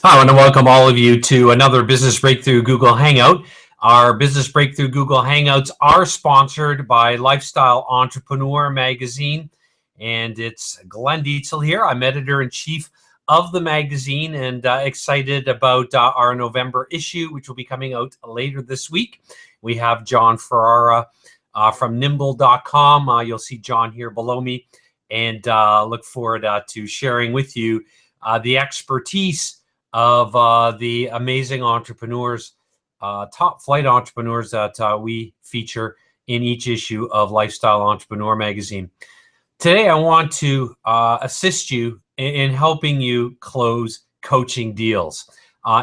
I want to welcome all of you to another Business Breakthrough Google Hangout. Our Business Breakthrough Google Hangouts are sponsored by Lifestyle Entrepreneur magazine, and it's Glenn Dietzel here. I'm editor-in-chief of the magazine and excited about our November issue, which will be coming out later this week. We have John Ferrara from nimble.com. You'll see John here below me, and look forward to sharing with you the expertise of the amazing entrepreneurs, top flight entrepreneurs that we feature in each issue of Lifestyle Entrepreneur magazine. Today, I want to assist you in helping you close coaching deals.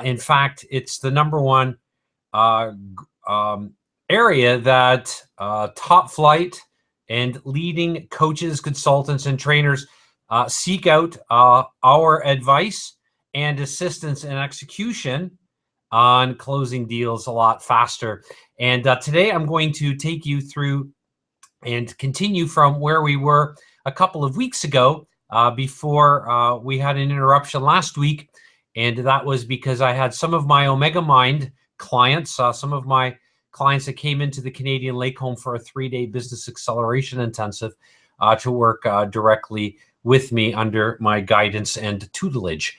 In fact, it's the number one area that top flight and leading coaches, consultants, and trainers seek out our advice and assistance in execution on closing deals a lot faster. And today I'm going to take you through and continue from where we were a couple of weeks ago before we had an interruption last week. And that was because I had some of my Omega Mind clients, some of my clients that came into the Canadian Lake Home for a 3-day business acceleration intensive to work directly with me under my guidance and tutelage.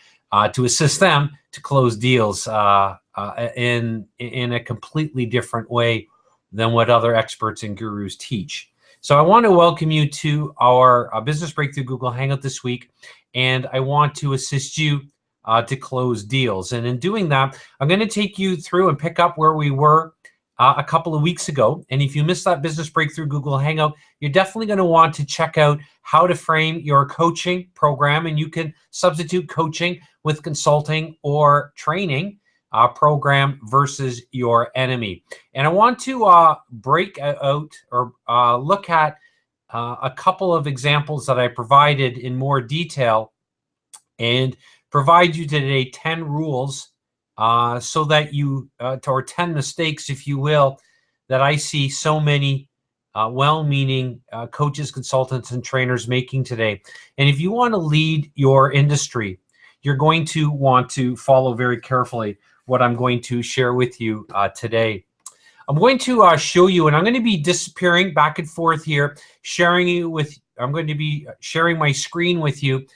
To assist them to close deals in a completely different way than what other experts and gurus teach. So I want to welcome you to our Business Breakthrough Google Hangout this week, and I want to assist you to close deals. And in doing that, I'm going to take you through and pick up where we were a couple of weeks ago. And if you missed that Business Breakthrough Google Hangout, you're definitely going to want to check out how to frame your coaching program, and you can substitute coaching with consulting or training program versus your enemy. And I want to break out or look at a couple of examples that I provided in more detail and provide you today 10 rules so that you, or 10 mistakes, if you will, that I see so many well-meaning coaches, consultants, and trainers making today. And if you want to lead your industry, you're going to want to follow very carefully what I'm going to share with you today. I'm going to show you, and I'm going to be disappearing back and forth here, I'm going to be sharing my screen with you,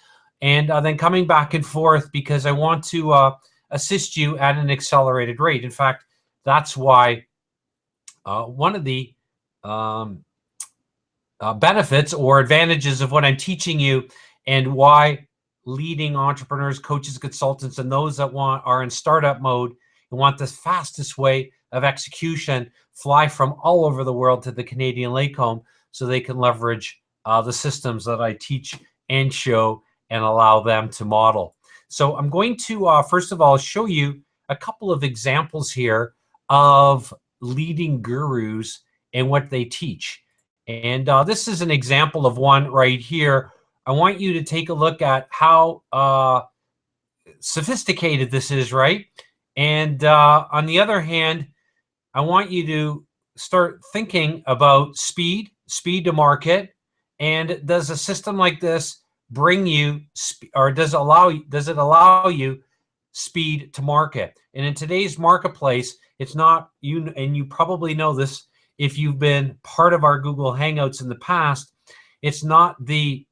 and then coming back and forth because I want to assist you at an accelerated rate. In fact, that's why one of the benefits or advantages of what I'm teaching you, and why leading entrepreneurs, coaches, consultants, and those that are in startup mode and want the fastest way of execution fly from all over the world to the Canadian Lake Home so they can leverage the systems that I teach and show and allow them to model. So I'm going to, first of all, show you a couple of examples here of leading gurus and what they teach. And this is an example of one right here. I want you to take a look at how sophisticated this is, right? And on the other hand, I want you to start thinking about speed to market. And does a system like this bring you, or does it allow you speed to market? And in today's marketplace, it's not, and you probably know this if you've been part of our Google Hangouts in the past, it's not the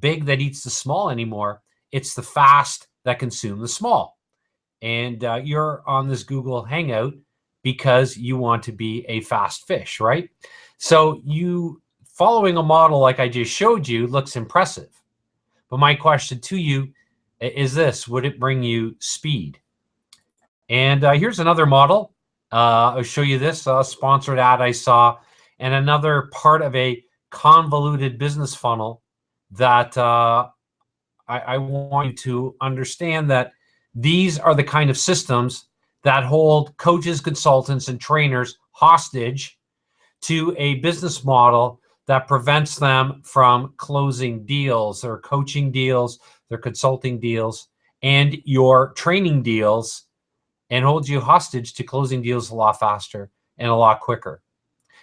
big that eats the small anymore. It's the fast that consume the small. And you're on this Google Hangout because you want to be a fast fish, right? So you following a model like I just showed you looks impressive. But my question to you is this: would it bring you speed? And here's another model. I'll show you this sponsored ad I saw, and another part of a convoluted business funnel that I want you to understand that these are the kind of systems that hold coaches, consultants, and trainers hostage to a business model that prevents them from closing deals, their coaching deals, their consulting deals, and your training deals, and holds you hostage to closing deals a lot faster and a lot quicker.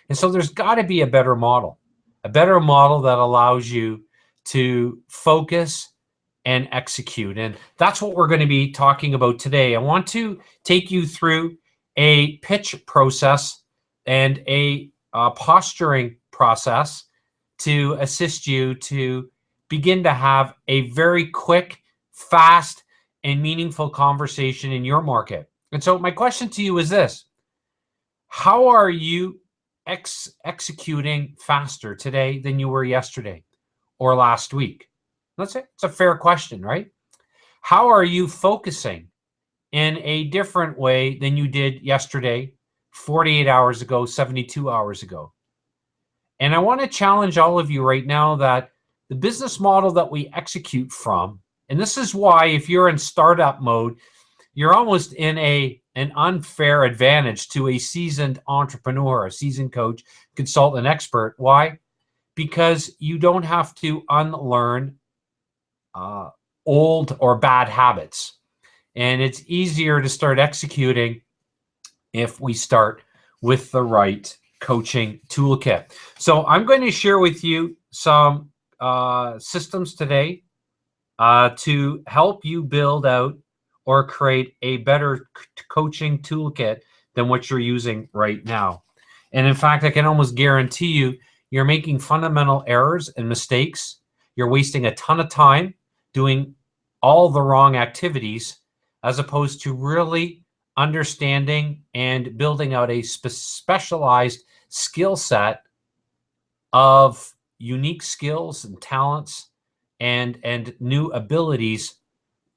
And so there's got to be a better model that allows you to focus and execute. And that's what we're going to be talking about today. I want to take you through a pitch process and a posturing process to assist you to begin to have a very quick, fast, and meaningful conversation in your market. And so my question to you is this: how are you executing faster today than you were yesterday or last week? Let's say it's a fair question, right? How are you focusing in a different way than you did yesterday, 48 hours ago, 72 hours ago? And I want to challenge all of you right now that the business model that we execute from, and this is why if you're in startup mode, you're almost in an unfair advantage to a seasoned entrepreneur, a seasoned coach, consultant, expert. Why? Because you don't have to unlearn old or bad habits. And it's easier to start executing if we start with the right coaching toolkit. So I'm going to share with you some systems today to help you build out or create a better coaching toolkit than what you're using right now. And in fact, I can almost guarantee you, you're making fundamental errors and mistakes. You're wasting a ton of time doing all the wrong activities, as opposed to really understanding and building out a specialized skill set of unique skills and talents and new abilities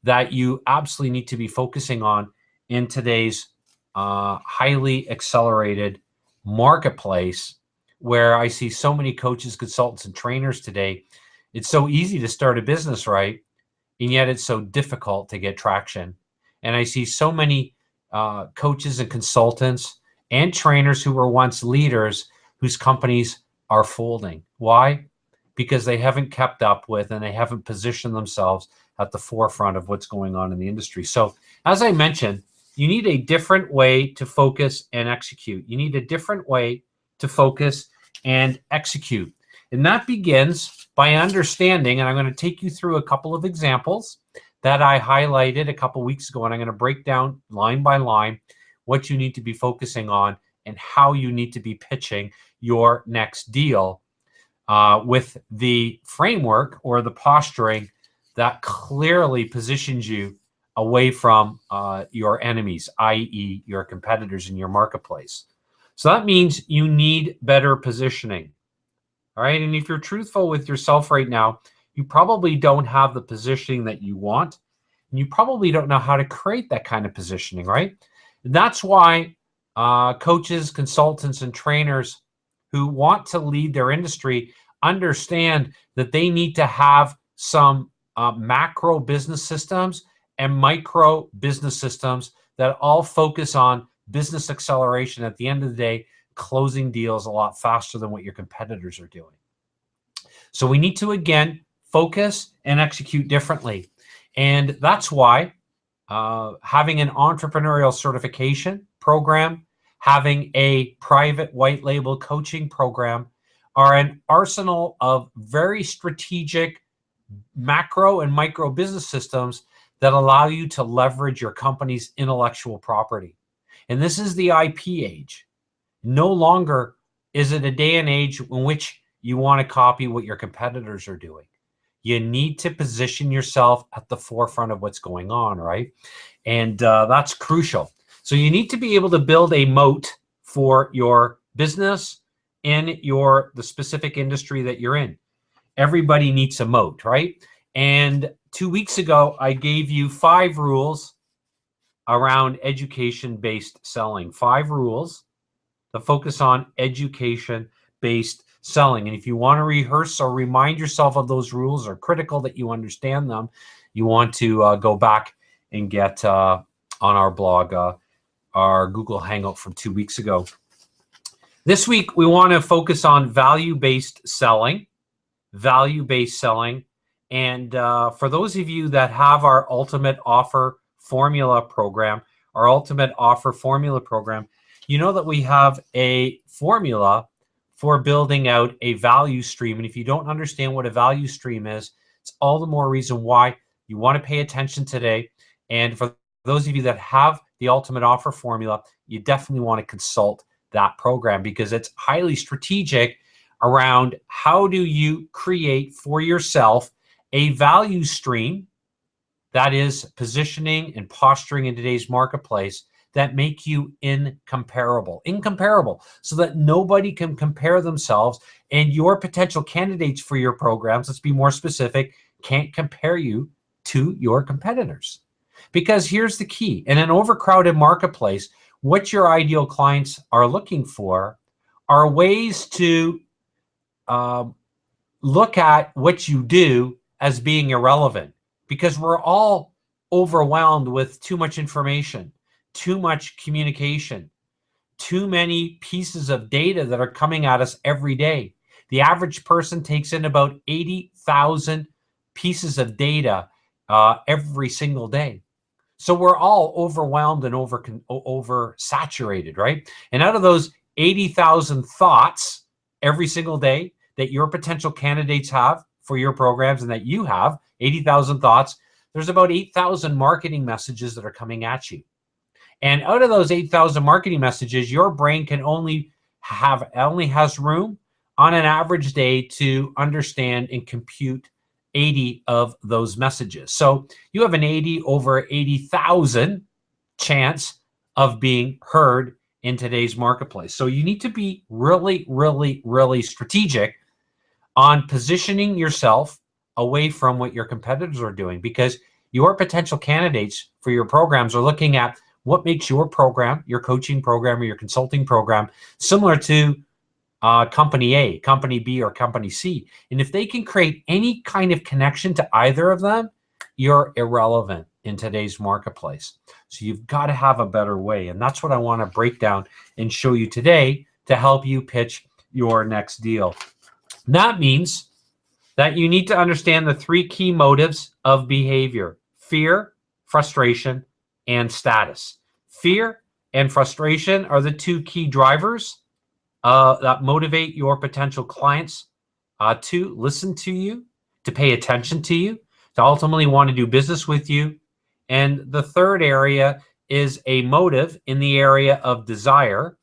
that you absolutely need to be focusing on in today's highly accelerated marketplace, where I see so many coaches, consultants, and trainers today. It's so easy to start a business, right? And yet it's so difficult to get traction. And I see so many coaches and consultants and trainers who were once leaders whose companies are folding. Why? Because they haven't kept up with and they haven't positioned themselves at the forefront of what's going on in the industry. So as I mentioned, you need a different way to focus and execute. You need a different way to focus and execute. And that begins by understanding, and I'm going to take you through a couple of examples that I highlighted a couple weeks ago, and I'm going to break down line by line what you need to be focusing on and how you need to be pitching your next deal with the framework or the posturing that clearly positions you away from your enemies, i.e. your competitors in your marketplace. So that means you need better positioning. All right. And if you're truthful with yourself right now, you probably don't have the positioning that you want. And you probably don't know how to create that kind of positioning, right? That's why coaches, consultants, and trainers who want to lead their industry understand that they need to have some macro business systems and micro business systems that all focus on business acceleration. At the end of the day, closing deals a lot faster than what your competitors are doing. So we need to, again, focus and execute differently. And that's why having an entrepreneurial certification program, having a private white label coaching program are an arsenal of very strategic macro and micro business systems that allow you to leverage your company's intellectual property. And this is the IP age. No longer is it a day and age in which you want to copy what your competitors are doing. You need to position yourself at the forefront of what's going on, right? And that's crucial. So you need to be able to build a moat for your business in the specific industry that you're in. Everybody needs a moat, right? And 2 weeks ago, I gave you 5 rules around education-based selling. 5 rules to focus on education-based selling. And if you want to rehearse or remind yourself of those rules, or critical that you understand them, you want to go back and get on our blog, our Google Hangout from 2 weeks ago. This week, we want to focus on value-based selling. Value-based selling. And for those of you that have our Ultimate Offer Formula program, you know that we have a formula for building out a value stream. And if you don't understand what a value stream is, it's all the more reason why You want to pay attention today. And for those of you that have the ultimate offer formula, you definitely want to consult that program because it's highly strategic around how do you create for yourself a value stream that is positioning and posturing in today's marketplace that make you incomparable, so that nobody can compare themselves, and your potential candidates for your programs, let's be more specific, can't compare you to your competitors. Because here's the key: in an overcrowded marketplace, what your ideal clients are looking for are ways to look at what you do as being irrelevant, because we're all overwhelmed with too much information, too much communication, too many pieces of data that are coming at us every day. The average person takes in about 80,000 pieces of data every single day. So we're all overwhelmed and oversaturated, right? And out of those 80,000 thoughts every single day that your potential candidates have for your programs and that you have, 80,000 thoughts, there's about 8,000 marketing messages that are coming at you. And out of those 8,000 marketing messages, your brain can only has room on an average day to understand and compute 80 of those messages. So you have an 80 over 80,000 chance of being heard in today's marketplace. So you need to be really, really, really strategic on positioning yourself away from what your competitors are doing, because your potential candidates for your programs are looking at what makes your program, your coaching program, or your consulting program similar to company A, company B, or company C. And if they can create any kind of connection to either of them, you're irrelevant in today's marketplace. So you've got to have a better way. And that's what I want to break down and show you today to help you pitch your next deal. That means that you need to understand the three key motives of behavior: fear, frustration, and status. Fear and frustration are the two key drivers that motivate your potential clients to listen to you, to pay attention to you, to ultimately want to do business with you. And the third area is a motive in the area of desire,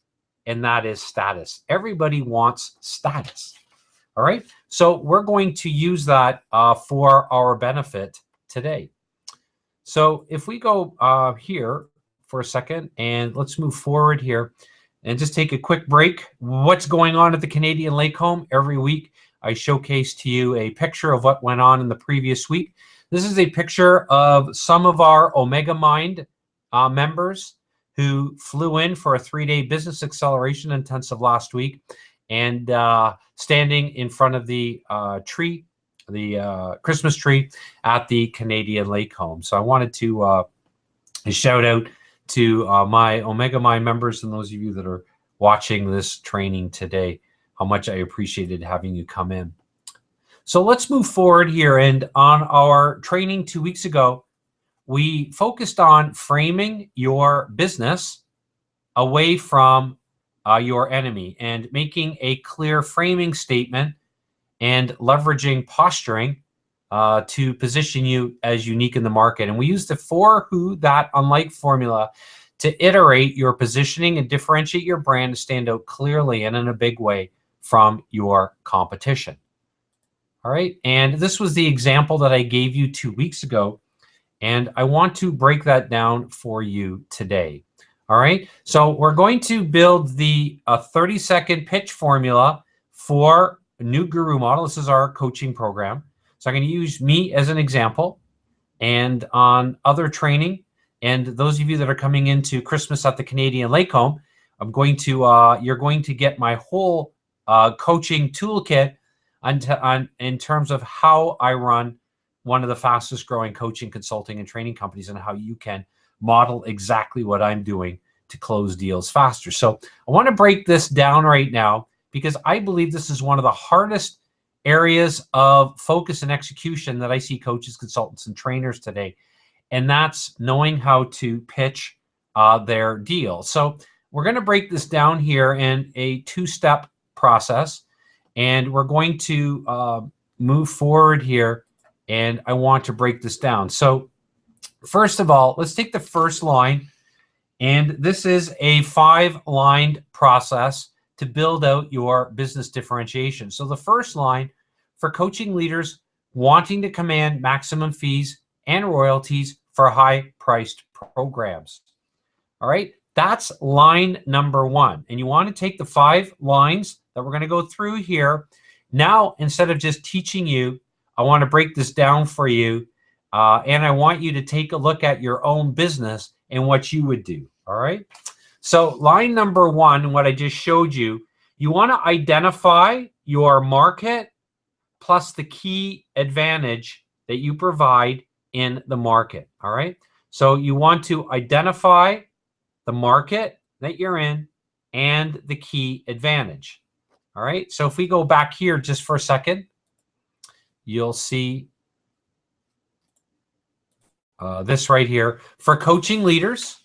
and that is status. Everybody wants status. All right, so we're going to use that for our benefit today. So if we go here for a second, and let's move forward here and just take a quick break. What's going on at the Canadian Lake Home? Every week I showcase to you a picture of what went on in the previous week. This is a picture of some of our Omega Mind members who flew in for a 3-day business acceleration intensive last week, and standing in front of the tree, the Christmas tree at the Canadian Lake Home. So I wanted to shout out to my Omega Mind members and those of you that are watching this training today, how much I appreciated having you come in. So let's move forward here. And on our training 2 weeks ago, we focused on framing your business away from your enemy and making a clear framing statement and leveraging posturing to position you as unique in the market. And we use the for, who, that, unlike formula to iterate your positioning and differentiate your brand to stand out clearly and in a big way from your competition. All right, and this was the example that I gave you 2 weeks ago, and I want to break that down for you today. All right, so we're going to build the 30-second pitch formula for a new guru model. This is our coaching program. So I'm going to use me as an example, and on other training, and those of you that are coming into Christmas at the Canadian Lake Home, I'm going to you're going to get my whole coaching toolkit in terms of how I run one of the fastest growing coaching, consulting, and training companies, and how you can model exactly what I'm doing to close deals faster. So I want to break this down right now because I believe this is one of the hardest areas of focus and execution that I see coaches, consultants, and trainers today, and that's knowing how to pitch their deal. So we're going to break this down here in a 2-step process, and we're going to move forward here and I want to break this down. So first of all, let's take the first line, and this is a 5-lined process to build out your business differentiation. So the first line, for coaching leaders wanting to command maximum fees and royalties for high-priced programs. All right, that's line number 1. And you want to take the 5 lines that we're going to go through here. Now, instead of just teaching you, I want to break this down for you, and I want you to take a look at your own business and what you would do. All right. So line number 1, what I just showed you, you want to identify your market plus the key advantage that you provide in the market. All right. So you want to identify the market that you're in and the key advantage. All right. So if we go back here just for a second, you'll see this right here for coaching leaders.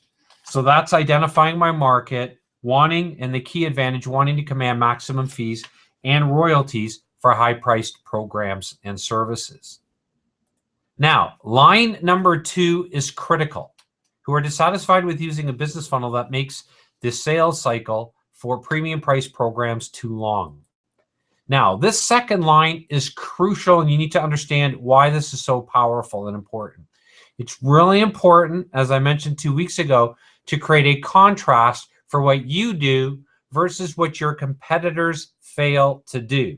So that's identifying my market, wanting, and the key advantage, wanting to command maximum fees and royalties for high-priced programs and services. Now, line number 2 is critical. Who are dissatisfied with using a business funnel that makes the sales cycle for premium price programs too long. Now, this second line is crucial, and you need to understand why this is so powerful and important. It's really important, as I mentioned 2 weeks ago, to create a contrast for what you do versus what your competitors fail to do.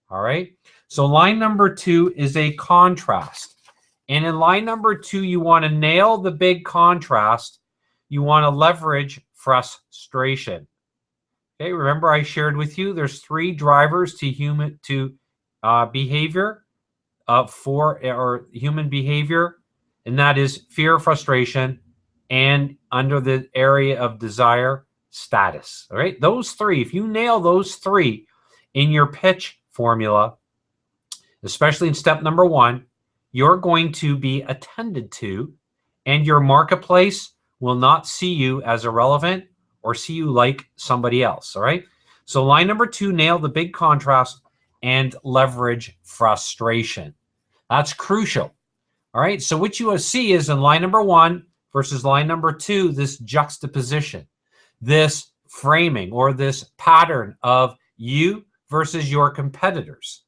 All right. So line number 2 is a contrast. And in line number 2, you want to nail the big contrast. You want to leverage frustration. Okay. Remember I shared with you, there's 3 drivers to human behavior or human behavior. And that is fear, frustration, and under the area of desire, status. All right. Those 3, if you nail those 3 in your pitch formula, especially in step number 1, you're going to be attended to, and your marketplace will not see you as irrelevant or see you like somebody else. All right. So line number 2, nail the big contrast and leverage frustration. That's crucial. All right. So what you will see is in line number 1 versus line number 2, this juxtaposition, this framing, or this pattern of you versus your competitors.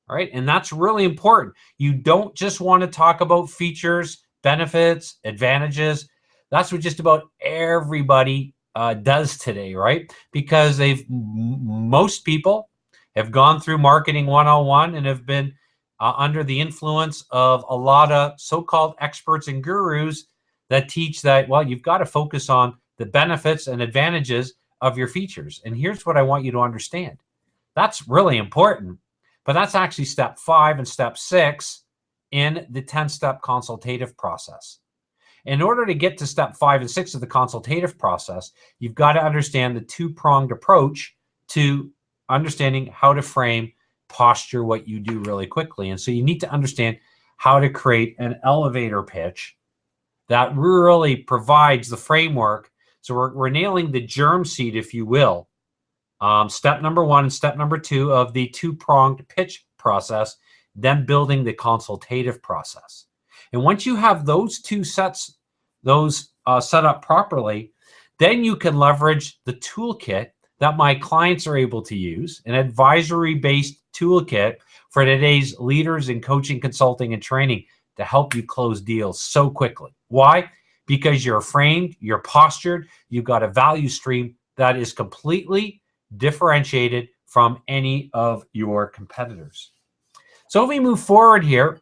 All right. And that's really important. You don't just want to talk about features, benefits, advantages. That's what just about everybody does today, right? Because most people have gone through marketing 101 and have been under the influence of a lot of so-called experts and gurus that teach that, well, you've got to focus on the benefits and advantages of your features. And here's what I want you to understand. That's really important, but that's actually step 5 and step 6 in the 10-step consultative process. In order to get to step 5 and 6 of the consultative process, you've got to understand the 2-pronged approach to understanding how to frame, posture what you do really quickly. And so you need to understand how to create an elevator pitch that really provides the framework. So we're nailing the germ seed, if you will, step number 1 and step number 2 of the 2-pronged pitch process, then building the consultative process. And once you have those 2 sets, set up properly, then you can leverage the toolkit that my clients are able to use, an advisory-based toolkit for today's leaders in coaching, consulting, and training to help you close deals so quickly. Why? Because you're framed, you're postured, you've got a value stream that is completely differentiated from any of your competitors. So if we move forward here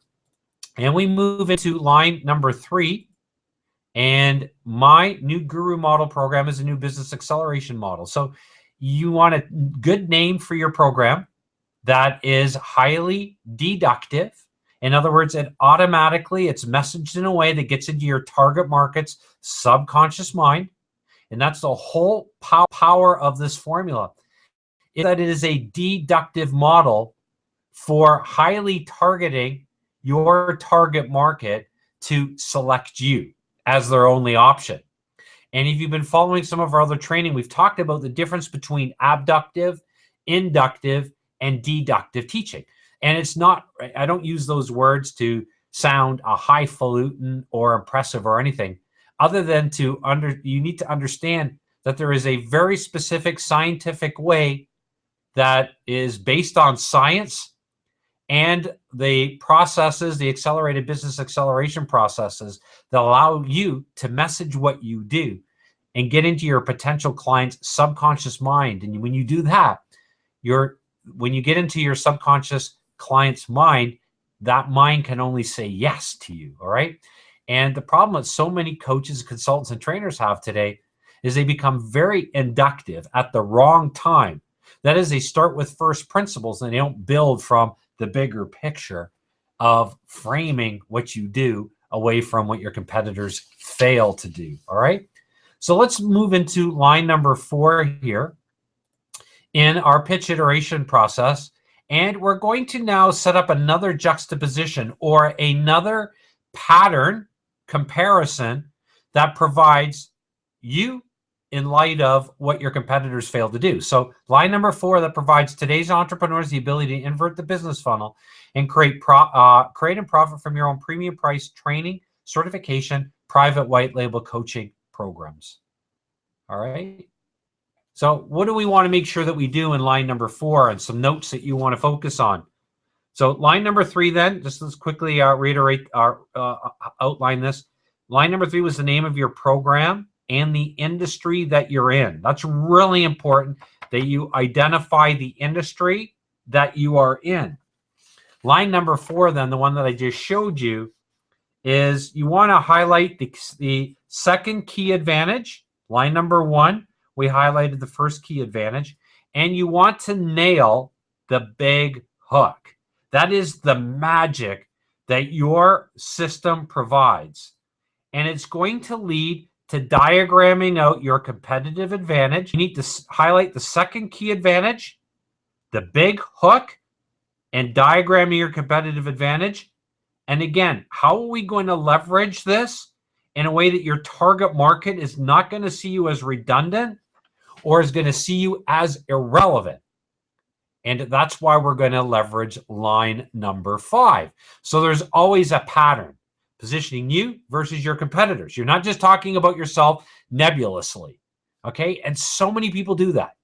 and we move into line number 3, and my new guru model program is a new business acceleration model. So you want a good name for your program that is highly deductive. In other words, it's messaged in a way that gets into your target market's subconscious mind. And that's the whole power of this formula, is that it is a deductive model for highly targeting your target market to select you as their only option. And if you've been following some of our other training, we've talked about the difference between abductive, inductive, and deductive teaching. And it's not, I don't use those words to sound a highfalutin or impressive or anything, other than you need to understand that there is a very specific scientific way that is based on science and the processes, the accelerated business acceleration processes that allow you to message what you do and get into your potential client's subconscious mind. And when you do that, when you get into your subconscious client's mind, that mind can only say yes to you, all right? And the problem that so many coaches, consultants, and trainers have today is they become very inductive at the wrong time. That is, they start with first principles and they don't build from the bigger picture of framing what you do away from what your competitors fail to do, all right? So let's move into line number 4 here in our pitch iteration process. And we're going to now set up another juxtaposition or another pattern comparison that provides you in light of what your competitors fail to do. So line number 4 that provides today's entrepreneurs the ability to invert the business funnel and create and profit from your own premium price training, certification, private white label coaching programs. All right. So what do we want to make sure that we do in line number 4 and some notes that you want to focus on? So line number 3 then, just let's quickly reiterate or outline this. Line number 3 was the name of your program and the industry that you're in. That's really important that you identify the industry that you are in. Line number 4 then, the one that I just showed you, is you want to highlight the second key advantage. Line number 1, we highlighted the first key advantage, and you want to nail the big hook. That is the magic that your system provides. And it's going to lead to diagramming out your competitive advantage. You need to highlight the second key advantage, the big hook, and diagramming your competitive advantage. And again, how are we going to leverage this in a way that your target market is not going to see you as redundant or is going to see you as irrelevant? And that's why we're going to leverage line number 5. So there's always a pattern. Positioning you versus your competitors. You're not just talking about yourself nebulously, okay? And so many people do that,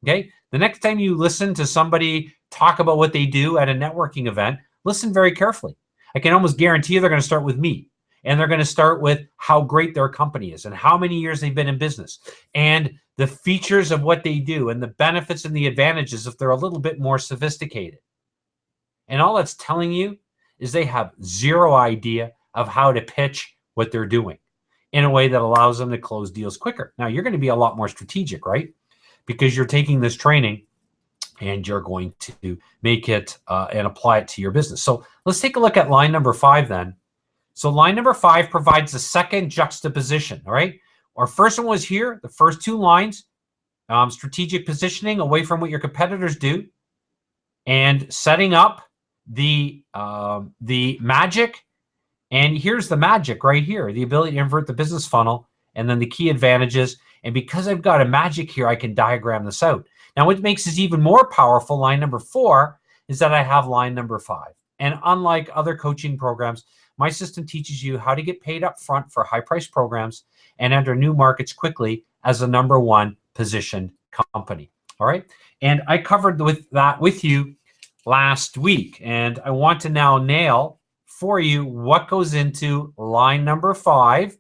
okay? The next time you listen to somebody talk about what they do at a networking event, listen very carefully. I can almost guarantee you they're going to start with me, and they're going to start with how great their company is and how many years they've been in business and the features of what they do and the benefits and the advantages if they're a little bit more sophisticated. And all that's telling you is they have zero idea of how to pitch what they're doing in a way that allows them to close deals quicker. Now, you're going to be a lot more strategic, right? Because you're taking this training and you're going to make it and apply it to your business. So let's take a look at line number 5 then. So line number 5 provides the second juxtaposition, all right? Our first one was here, the first 2 lines, strategic positioning away from what your competitors do and setting up the magic. And here's the magic right here, the ability to invert the business funnel and then the key advantages. And because I've got a magic here, I can diagram this out. Now, what makes this even more powerful, line number 4, is that I have line number 5. And unlike other coaching programs, my system teaches you how to get paid up front for high-priced programs and enter new markets quickly as a number 1 positioned company. All right. And I covered that with you last week. And I want to now nail for you what goes into line number 5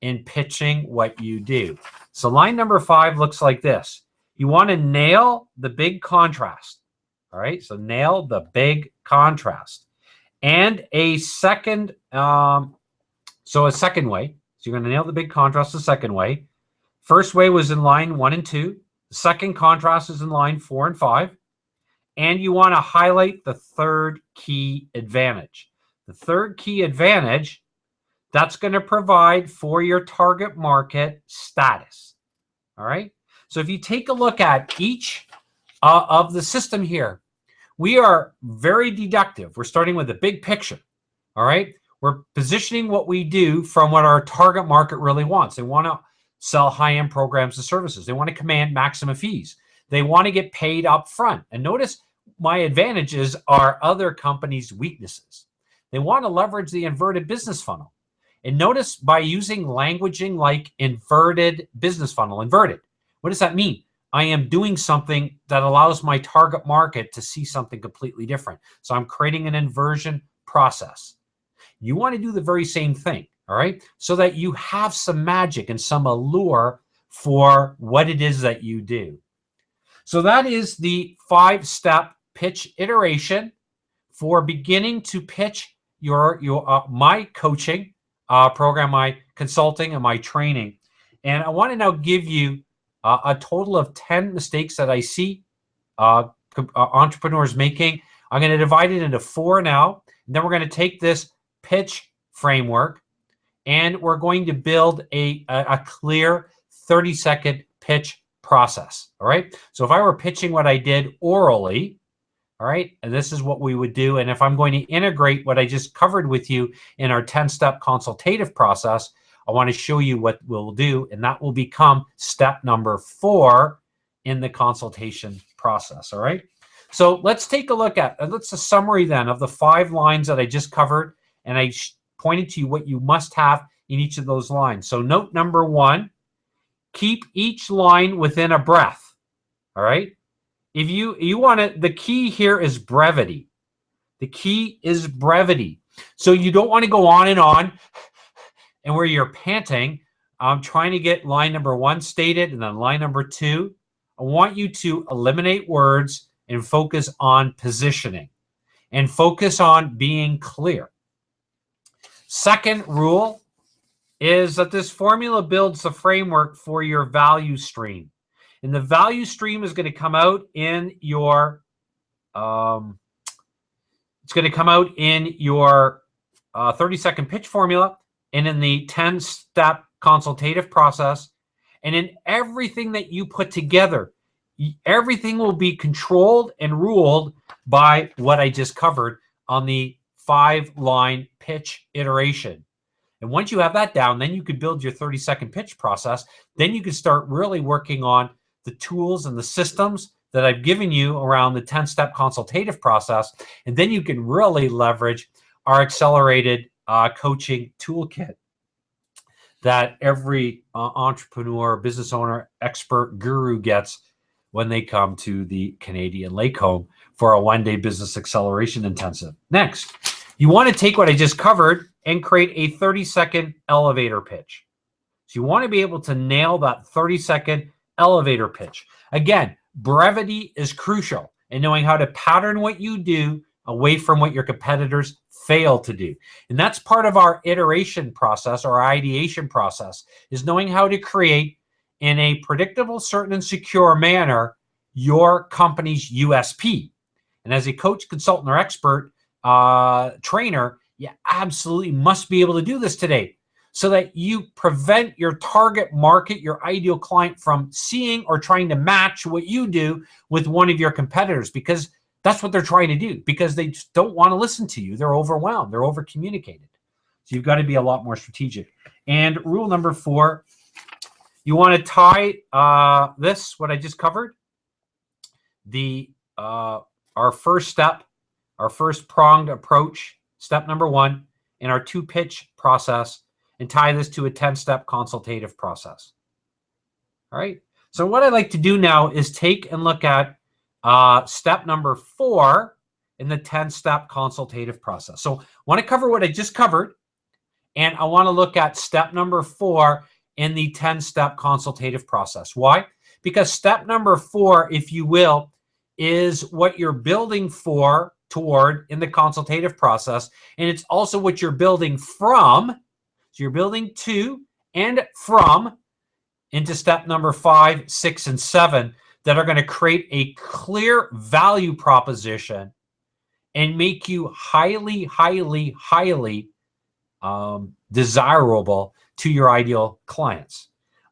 in pitching what you do. So line number 5 looks like this. You want to nail the big contrast. All right. So nail the big contrast. And a second, a second way. So you're going to nail the big contrast the second way. First way was in line 1 and 2. The second contrast is in line 4 and 5. And you want to highlight the third key advantage. The third key advantage, that's going to provide for your target market status. All right. So if you take a look at each of the system here, we are very deductive. We're starting with the big picture. All right. We're positioning what we do from what our target market really wants. They want to sell high-end programs and services. They want to command maximum fees. They want to get paid up front. And notice my advantages are other companies' weaknesses. They want to leverage the inverted business funnel. And notice by using languaging like inverted business funnel, inverted, what does that mean? I am doing something that allows my target market to see something completely different. So I'm creating an inversion process. You want to do the very same thing, all right? So that you have some magic and some allure for what it is that you do. So that is the 5-step pitch iteration for beginning to pitch your my coaching program, my consulting, and my training. And I want to now give you a total of 10 mistakes that I see entrepreneurs making. I'm going to divide it into 4 now. And then we're going to take this pitch framework and we're going to build a clear 30-second pitch process. All right. So if I were pitching what I did orally, all right, and this is what we would do. And if I'm going to integrate what I just covered with you in our 10-step consultative process, I want to show you what we'll do, and that will become step number 4 in the consultation process. All right. So let's take a look at, let's a summary then of the 5 lines that I just covered, and I pointed to you what you must have in each of those lines. So note number 1, keep each line within a breath. All right. If you want to, the key here is brevity. The key is brevity. So you don't want to go on and where you're panting. I'm trying to get line number 1 stated and then line number 2. I want you to eliminate words and focus on positioning and focus on being clear. Second rule is that this formula builds the framework for your value stream. And the value stream is going to come out in your, it's going to come out in your 30-second pitch formula and in the 10-step consultative process. And in everything that you put together, everything will be controlled and ruled by what I just covered on the 5-line pitch iteration. And once you have that down, then you could build your 30-second pitch process. Then you can start really working on the tools and the systems that I've given you around the 10-step consultative process. And then you can really leverage our accelerated coaching toolkit that every entrepreneur, business owner, expert, guru gets when they come to the Canadian Lake Home for a 1-day business acceleration intensive. Next, you want to take what I just covered and create a 30-second elevator pitch. So you want to be able to nail that 30-second elevator pitch. Again, brevity is crucial in knowing how to pattern what you do away from what your competitors fail to do. And that's part of our iteration process or ideation process, is knowing how to create in a predictable, certain, and secure manner your company's USP. And as a coach, consultant, or expert trainer, you absolutely must be able to do this today, so that you prevent your target market, your ideal client, from seeing or trying to match what you do with one of your competitors, because that's what they're trying to do, because they just don't want to listen to you. They're overwhelmed. They're over-communicated. So you've got to be a lot more strategic. And rule number 4, you want to tie this, what I just covered, the our first step, our first pronged approach, step number 1, in our 2-pitch process, and tie this to a 10-step consultative process. All right. So what I'd like to do now is take and look at step number 4 in the 10-step consultative process. So I want to cover what I just covered, and I want to look at step number 4 in the 10-step consultative process. Why? Because step number 4, if you will, is what you're building toward in the consultative process, and it's also what you're building from. So you're building to and from into step number 5, 6, and 7 that are going to create a clear value proposition and make you highly, highly, highly desirable to your ideal clients.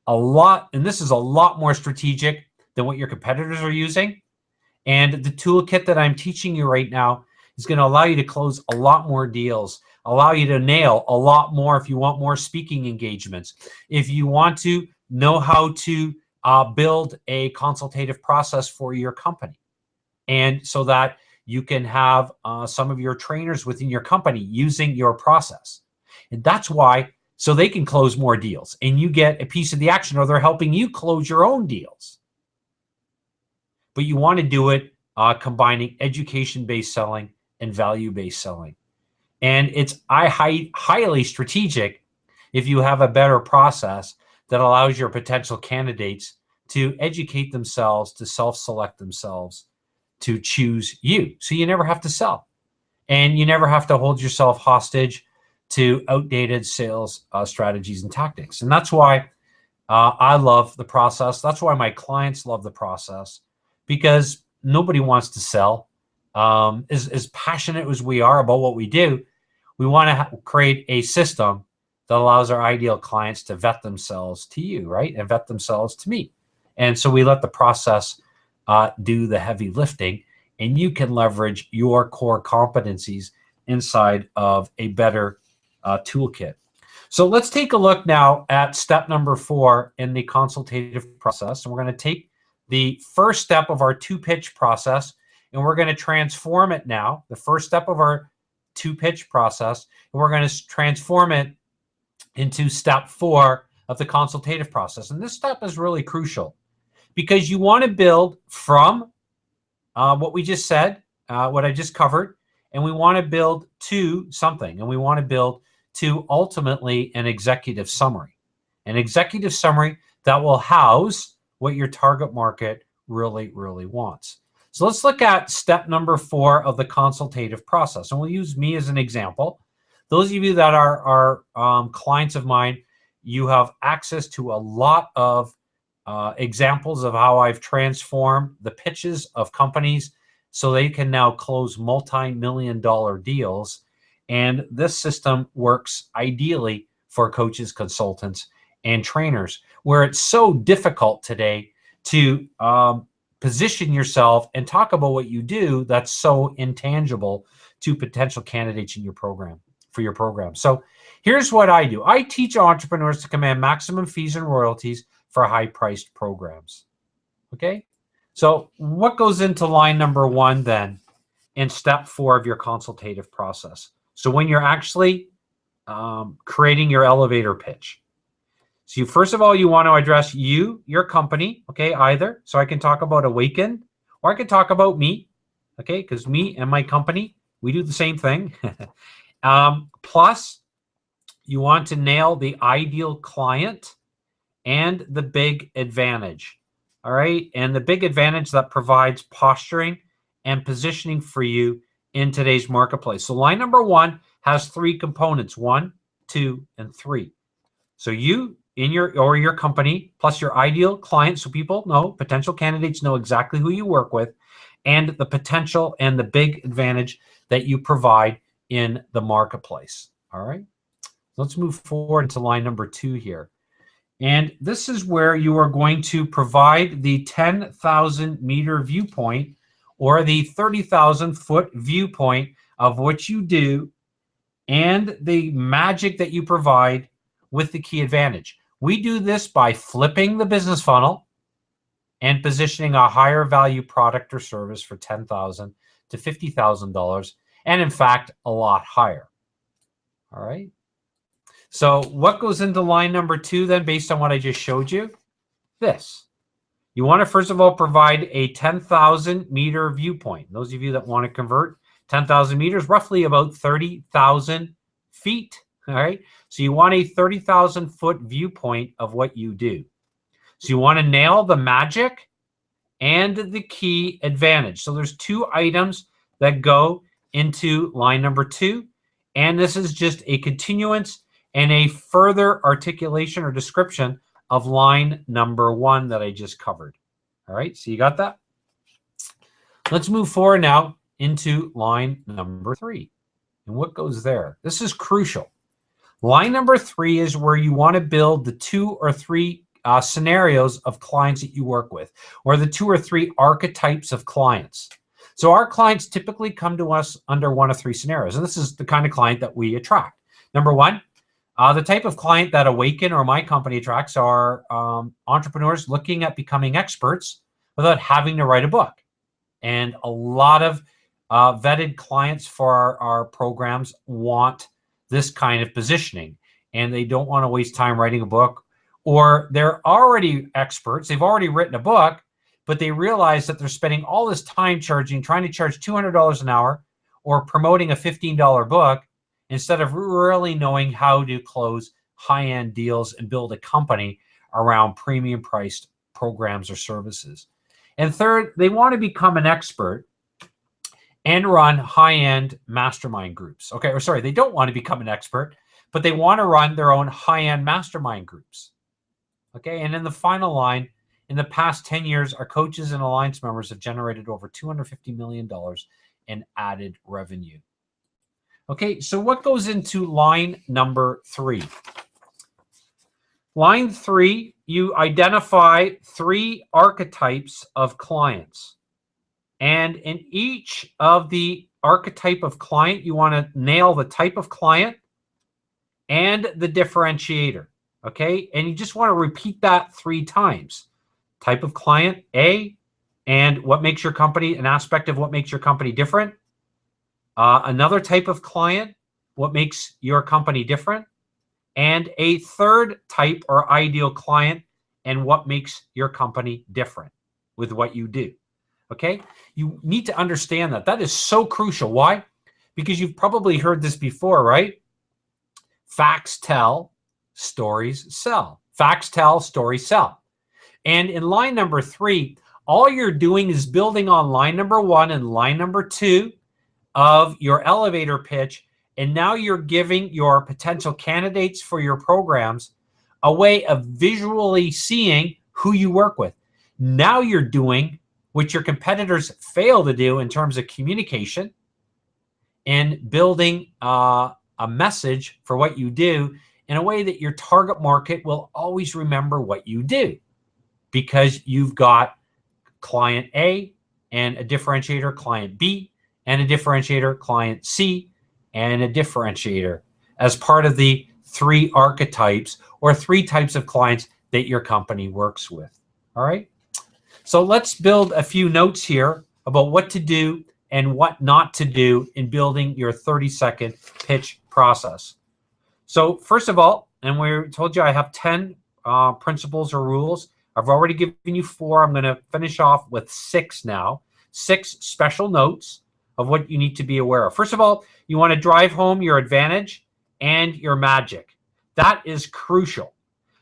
And this is a lot more strategic than what your competitors are using. And the toolkit that I'm teaching you right now is going to allow you to close a lot more deals, allow you to nail a lot more if you want more speaking engagements. If you want to know how to build a consultative process for your company. and so that you can have some of your trainers within your company using your process. And that's why, so they can close more deals and you get a piece of the action, or they're helping you close your own deals. But you want to do it combining education-based selling and value-based selling. And it's highly strategic if you have a better process that allows your potential candidates to educate themselves, to self-select themselves, to choose you. So you never have to sell. And you never have to hold yourself hostage to outdated sales strategies and tactics. And that's why I love the process. That's why my clients love the process, because nobody wants to sell. As passionate as we are about what we do, we want to create a system that allows our ideal clients to vet themselves to you, right? And vet themselves to me. And so we let the process do the heavy lifting, and you can leverage your core competencies inside of a better toolkit. So let's take a look now at step number 4 in the consultative process. And we're going to take the first step of our 2-pitch process, and we're going to transform it now, the first step of our 2-pitch process, and we're going to transform it into step 4 of the consultative process. And this step is really crucial because you want to build from what we just said, what I just covered, and we want to build to something, and we want to build to ultimately an executive summary that will house what your target market really, really wants. So let's look at step number 4 of the consultative process. And we'll use me as an example. Those of you that are clients of mine, you have access to a lot of examples of how I've transformed the pitches of companies so they can now close multi-million-dollar deals. And this system works ideally for coaches, consultants, and trainers, where it's so difficult today to position yourself and talk about what you do that's so intangible to potential candidates in your program, for your program. So here's what I do. I teach entrepreneurs to command maximum fees and royalties for high-priced programs. Okay? So what goes into line number 1 then in step 4 of your consultative process? So when you're actually creating your elevator pitch. So you, first of all, you want to address you, your company, okay, either. So I can talk about Awaken, or I can talk about me, okay, because me and my company, we do the same thing. Plus, you want to nail the ideal client and the big advantage, all right? And the big advantage that provides posturing and positioning for you in today's marketplace. So line number 1 has 3 components, 1, 2, and 3. So you in your company, plus your ideal client, so people know, potential candidates know exactly who you work with, and the potential and the big advantage that you provide in the marketplace. All right, let's move forward to line number 2 here. And this is where you are going to provide the 10,000 meter viewpoint, or the 30,000 foot viewpoint of what you do and the magic that you provide with the key advantage. We do this by flipping the business funnel and positioning a higher value product or service for $10,000 to $50,000, and in fact, a lot higher. All right. So what goes into line number 2 then, based on what I just showed you? This. You want to, first of all, provide a 10,000 meter viewpoint. Those of you that want to convert 10,000 meters, roughly about 30,000 feet. All right. So you want a 30,000 foot viewpoint of what you do. So you want to nail the magic and the key advantage. So there's 2 items that go into line number 2. And this is just a continuance and a further articulation or description of line number 1 that I just covered. All right, so you got that? Let's move forward now into line number 3. And what goes there? This is crucial. Line number 3 is where you want to build the 2 or 3 scenarios of clients that you work with, or the 2 or 3 archetypes of clients. So our clients typically come to us under 1 of 3 scenarios, and this is the kind of client that we attract. Number 1, the type of client that Awaken or my company attracts are entrepreneurs looking at becoming experts without having to write a book. And a lot of vetted clients for our programs want this kind of positioning, and they don't want to waste time writing a book, or they're already experts. They've already written a book, but they realize that they're spending all this time trying to charge $200 an hour or promoting a $15 book instead of really knowing how to close high-end deals and build a company around premium priced programs or services. And third, they want to become an expert and run high-end mastermind groups. Okay, or sorry, they don't want to become an expert, but they want to run their own high-end mastermind groups. Okay, and in the final line, in the past 10 years, our coaches and alliance members have generated over $250 million in added revenue. Okay, so what goes into line number 3? Line 3, you identify 3 archetypes of clients. And in each of the archetype of client, you want to nail the type of client and the differentiator. Okay, and you just want to repeat that 3 times. Type of client, A, and what makes your company, an aspect of what makes your company different. Another type of client, what makes your company different. And a third type or ideal client and what makes your company different with what you do. Okay, you need to understand that. That is so crucial. Why? Because you've probably heard this before, right? Facts tell, stories sell. Facts tell, stories sell. And in line number 3, all you're doing is building on line number 1 and line number 2 of your elevator pitch. And now you're giving your potential candidates for your programs a way of visually seeing who you work with. Now you're doing what your competitors fail to do in terms of communication and building a message for what you do in a way that your target market will always remember what you do, because you've got client A and a differentiator, client B, and a differentiator, client C, and a differentiator as part of the 3 archetypes or 3 types of clients that your company works with. All right. So let's build a few notes here about what to do and what not to do in building your 30-second pitch process. So first of all, and we told you I have 10 principles or rules. I've already given you 4. I'm going to finish off with 6 now. 6 special notes of what you need to be aware of. First of all, you want to drive home your advantage and your magic. That is crucial.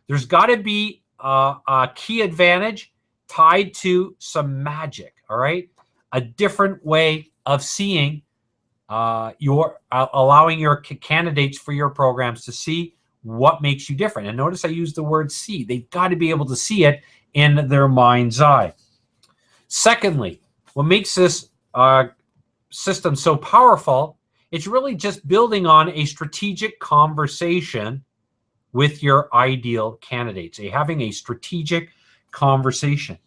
There's got to be a key advantage tied to some magic, all right? A different way of seeing allowing your candidates for your programs to see what makes you different. And notice I use the word see. They've got to be able to see it in their mind's eye. Secondly, what makes this system so powerful, it's really just building on a strategic conversation with your ideal candidates, having a strategic conversation.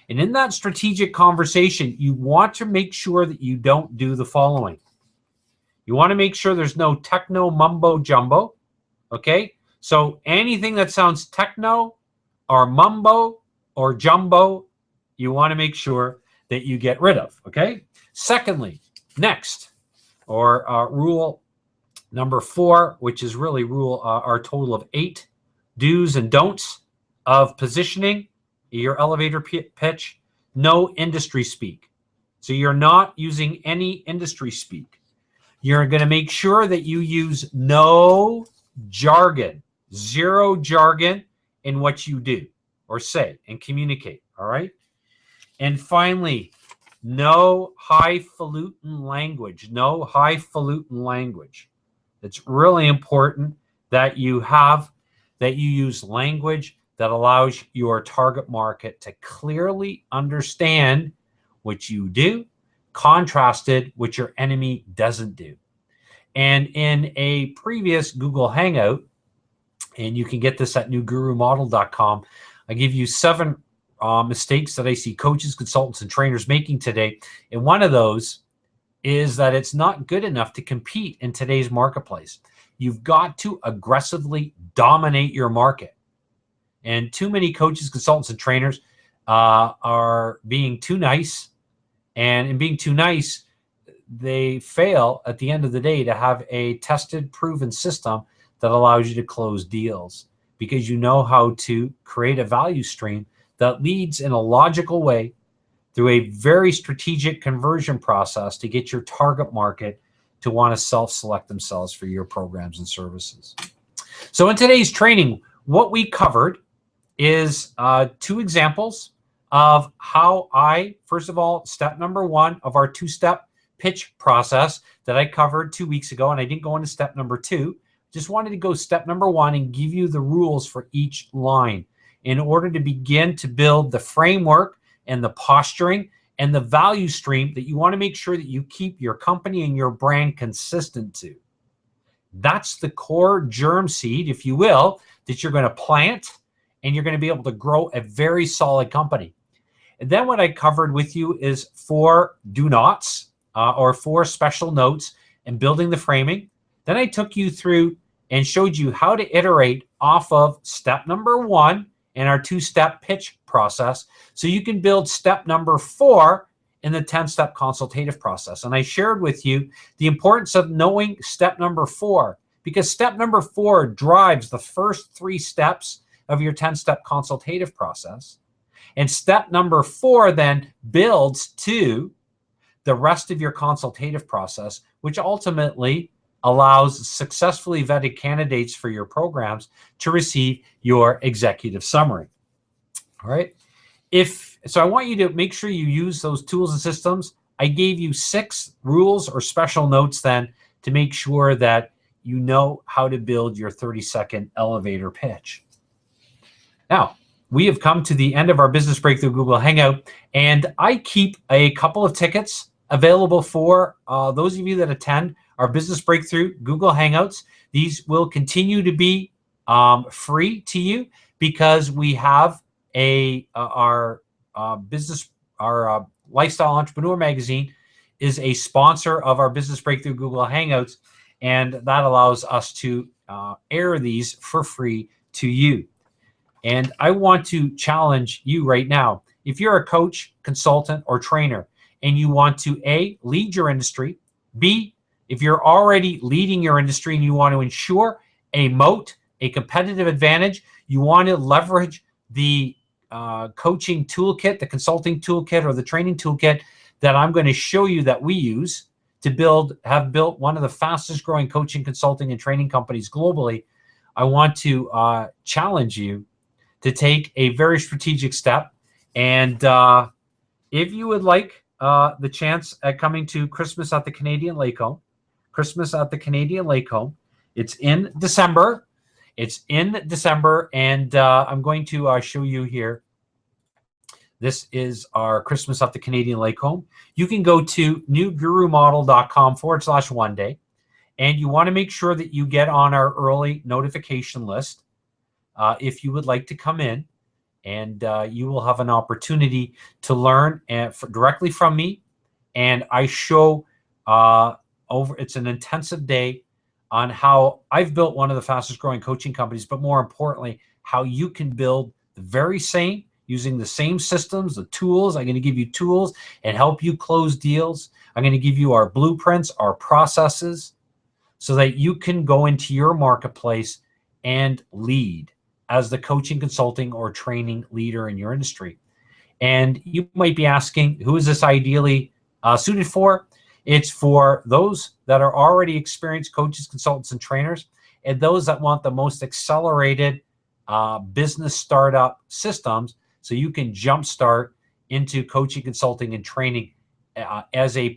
And in that strategic conversation, you want to make sure that you don't do the following. You want to make sure there's no techno mumbo jumbo, okay? So anything that sounds techno or mumbo or jumbo, you want to make sure that you get rid of, okay? Secondly, next, or rule number 4, which is really our total of 8 do's and don'ts of positioning your elevator pitch. No industry speak. So you're not using any industry speak. You're going to make sure that you use no jargon, 0 jargon in what you do or say and communicate, all right? And finally, no highfalutin language, no highfalutin language. It's really important that you use language that allows your target market to clearly understand what you do, contrasted what your enemy doesn't do. And in a previous Google Hangout, and you can get this at newgurumodel.com, I give you 7 mistakes that I see coaches, consultants, and trainers making today. And one of those is that it's not good enough to compete in today's marketplace. You've got to aggressively dominate your market. And too many coaches, consultants, and trainers are being too nice And in being too nice, they fail at the end of the day to have a tested, proven system that allows you to close deals, because you know how to create a value stream that leads in a logical way through a very strategic conversion process to get your target market to want to self-select themselves for your programs and services. So in today's training, what we covered is 2 examples of how I, first of all, step number 1 of our 2-step pitch process that I covered 2 weeks ago, and I didn't go into step number 2. Just wanted to go step number 1 and give you the rules for each line in order to begin to build the framework and the posturing and the value stream that you want to make sure that you keep your company and your brand consistent to. That's the core germ seed, if you will, that you're going to plant, and you're going to be able to grow a very solid company. And then what I covered with you is 4 do nots or 4 special notes and building the framing. Then I took you through and showed you how to iterate off of step number 1 in our 2-step pitch process, so you can build step number 4 in the 10-step consultative process. And I shared with you the importance of knowing step number 4, because step number 4 drives the first 3 steps of your 10-step consultative process. And step number 4 then builds to the rest of your consultative process, which ultimately allows successfully vetted candidates for your programs to receive your executive summary. All right. So I want you to make sure you use those tools and systems. I gave you 6 rules or special notes then to make sure that you know how to build your 30-second elevator pitch. Now, we have come to the end of our Business Breakthrough Google Hangout, and I keep a couple of tickets available for those of you that attend our Business Breakthrough Google Hangouts. These will continue to be free to you, because we have our Lifestyle Entrepreneur magazine is a sponsor of our Business Breakthrough Google Hangouts, and that allows us to air these for free to you. And I want to challenge you right now. If you're a coach, consultant, or trainer, and you want to A, lead your industry, B, if you're already leading your industry and you want to ensure a moat, a competitive advantage, you want to leverage the coaching toolkit, the consulting toolkit, or the training toolkit that I'm going to show you that we use to have built one of the fastest growing coaching, consulting, and training companies globally, I want to challenge you to take a very strategic step. And if you would like the chance at coming to Christmas at the Canadian Lake Home, it's in December. And I'm going to show you here. This is our Christmas at the Canadian Lake Home. You can go to newgurumodel.com/one-day, and you want to make sure that you get on our early notification list if you would like to come in, and you will have an opportunity to learn directly from me. And I show it's an intensive day on how I've built one of the fastest growing coaching companies, but more importantly, how you can build the very same using the same systems, the tools. I'm going to give you tools and help you close deals. I'm going to give you our blueprints, our processes, so that you can go into your marketplace and lead as the coaching, consulting, or training leader in your industry. And you might be asking, who is this ideally suited for? It's for those that are already experienced coaches, consultants, and trainers, and those that want the most accelerated business startup systems, so you can jumpstart into coaching, consulting, and training as a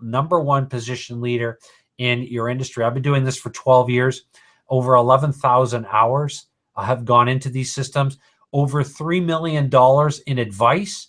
number 1 position leader in your industry. I've been doing this for 12 years. Over 11,000 hours have gone into these systems. Over $3 million in advice.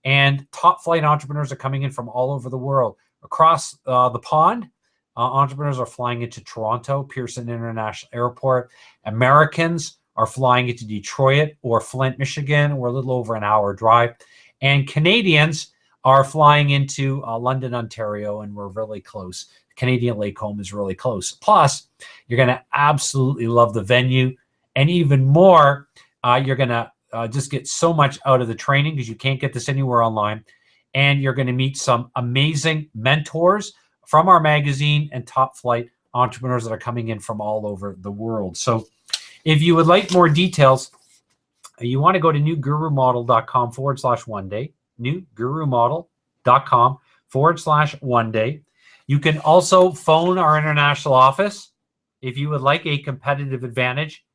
And top flight entrepreneurs are coming in from all over the world. Across the pond, entrepreneurs are flying into Toronto, Pearson International Airport. Americans are flying into Detroit or Flint, Michigan. We're a little over an hour drive. And Canadians are flying into London, Ontario, and we're really close. Canadian Lake Home is really close. Plus, you're going to absolutely love the venue. And even more, you're going to just get so much out of the training, because you can't get this anywhere online. and you're going to meet some amazing mentors from our magazine and top flight entrepreneurs that are coming in from all over the world. So if you would like more details, you want to go to newgurumodel.com/one-day, newgurumodel.com/one-day. You can also phone our international office if you would like a competitive advantage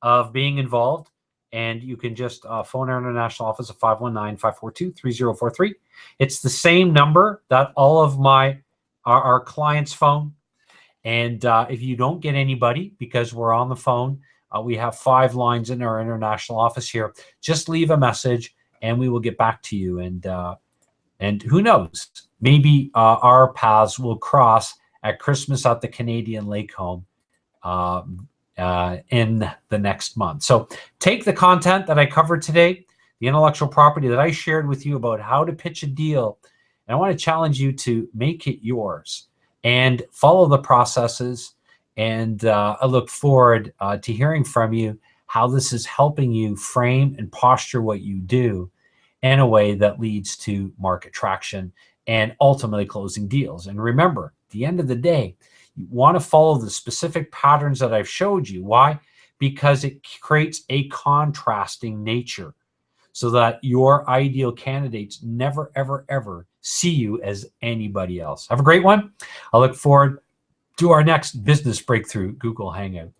of being involved. And you can just phone our international office at 519-542-3043. It's the same number that all of our clients phone. And if you don't get anybody because we're on the phone, we have 5 lines in our international office here. Just leave a message and we will get back to you. And who knows, maybe our paths will cross at Christmas at the Canadian Lake Home in the next month. So take the content that I covered today, the intellectual property that I shared with you about how to pitch a deal, and I want to challenge you to make it yours and follow the processes. And I look forward to hearing from you how this is helping you frame and posture what you do in a way that leads to market traction and ultimately closing deals. And remember, at the end of the day, you want to follow the specific patterns that I've showed you. Why? Because it creates a contrasting nature so that your ideal candidates never, ever, ever see you as anybody else. Have a great one. I look forward to our next Business Breakthrough Google Hangout.